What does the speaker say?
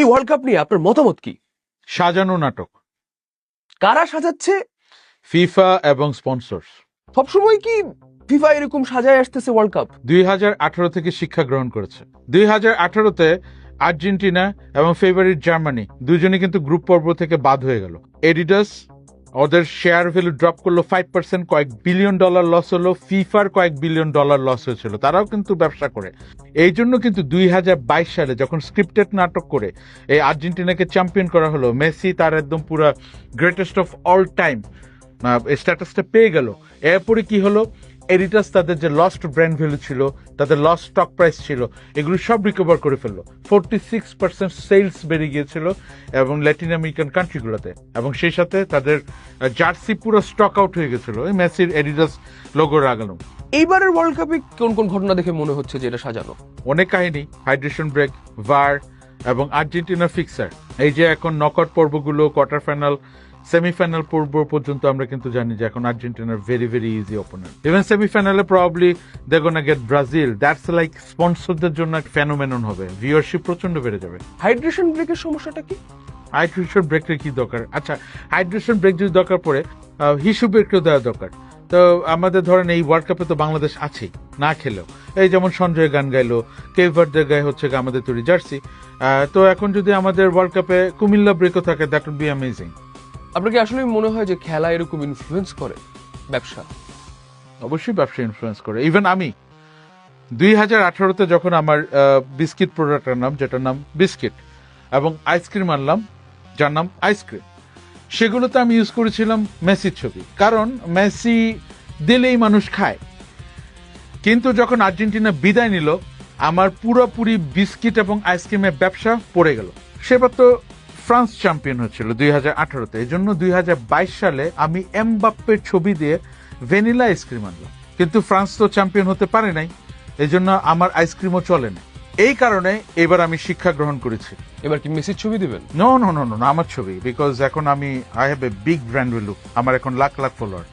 এই world cup নিয়ে আপনার মতামত কি? সাজানো নাটক। কারা সাজাচ্ছে? ফিফা এবং স্পন্সর্স। সবসময় কি ফিফা এরকম সাজায় আসতেছে ওয়ার্ল্ড কাপ? 2018 থেকে শিক্ষা গ্রহণ করেছে। 2018-তে আর্জেন্টিনা এবং ফেভারিট জার্মানি দুজনে কিন্তু গ্রুপ পর্ব থেকে বাদ হয়ে গেল। এডিডাস ওদের শেয়ার ভ্যালু ড্রপ করলো 5%, কয়েক বিলিয়ন ডলার লস হলো। ফিফার কয়েক বিলিয়ন ডলার লস হয়েছিল, তারাও কিন্তু ব্যবসা করে। এই জন্য কিন্তু 2022 সালে যখন স্ক্রিপ্টেড নাটক করে এই আর্জেন্টিনাকে চ্যাম্পিয়ন করা হলো, মেসি তার একদম পুরো গ্রেটেস্ট অফ অল টাইম স্ট্যাটাসটা পেয়ে গেল। এরপরে কি হলো, এডিটাস তাদের যে লস্ট ব্র্যান্ড ভ্যালু ছিল, তাদের লস্ট স্টক প্রাইস ছিল, এগুলো সব রিকভার করে ফেললো। 46% সেলস বেড়ে গিয়েছিল এবং ল্যাটিন আমেরিকান কান্ট্রিগুলোতে, এবং সেই সাথে তাদের জার্সি পুরো স্টক আউট হয়ে গেছিল এই মেসির এডিডাস লোগো লাগানো। এইবারের ওয়ার্ল্ড কাপে কোন কোন ঘটনা দেখে মনে হচ্ছে যে এটা সাজানো? অনেক কাহিনী, হাইড্রেশন ব্রেক, ভার এবং আর্জেন্টিনার ফিক্সার। এই যে এখন নকআউট পর্বগুলো, কোয়ার্টার ফাইনাল, সেমিফাইনাল পর্ব পর্যন্ত আমরা কিন্তু জানি যে এখন আর্জেন্টিনার very very easy opponent. Even সেমিফাইনালে probably they gonna get Brazil. That's like স্পন্সরদের জন্য এক ফেনোমেনন হবে, ভিউয়ারশিপ প্রচন্ড বেড়ে যাবে। হাইড্রেশন ব্রেকের সমস্যাটা কি? হাইড্রেশন ব্রেকের কি দরকার? আচ্ছা, হাইড্রেশন ব্রেক যদি দরকার পড়ে, হিসু ব্রেকও দেওয়া দরকার। তো আমাদের ধরেন এই ওয়ার্ল্ড কাপে তো বাংলাদেশ আছেই, না খেলেও। এই যেমন সঞ্জয় গান গাইলো, কেভারদের গায়ে হচ্ছে আমাদের তৈরি জার্সি। তো এখন যদি আমাদের ওয়ার্ল্ড কাপে কুমিল্লা ব্রেকও থাকে, দ্যাট উড বি অ্যামেজিং। আপনার কি আসলে মনে হয় যে খেলা এরকম ইনফ্লুয়েন্স করে ব্যবসা? অবশ্যই ব্যবসা ইনফ্লুয়েন্স করে। ইভেন আমি 2018-তে যখন আমার বিস্কিট প্রোডাক্ট আনলাম, যেটার নাম বিস্কিট, এবং আইসক্রিম আনলাম যার নাম আইসক্রিম, সেগুলোতে আমি ইউজ করেছিলাম মেসির ছবি, কারণ মেসি দিলেই মানুষ খায়। কিন্তু যখন আর্জেন্টিনা বিদায় নিল, আমার পুরোপুরি বিস্কিট এবং আইসক্রিমের ব্যবসা পড়ে গেল। সেবার তো ফ্রান্স চ্যাম্পিয়ন হচ্ছিল 2018-তে, এই জন্য 2022 সালে আমি এমবাপ্পের ছবি দিয়ে ভ্যানিলা আইসক্রিম আনলাম। কিন্তু ফ্রান্স তো চ্যাম্পিয়ন হতে পারে নাই, এই জন্য আমার আইসক্রিমও চলে না। এই কারণে এবার আমি শিক্ষা গ্রহণ করেছি। এবার কি মেসির ছবি দিবেন? নো নো নো নো, আমার ছবি, বিকজ এখন I have a big brand value, আমার এখন লাখ লাখ ফলোয়ার।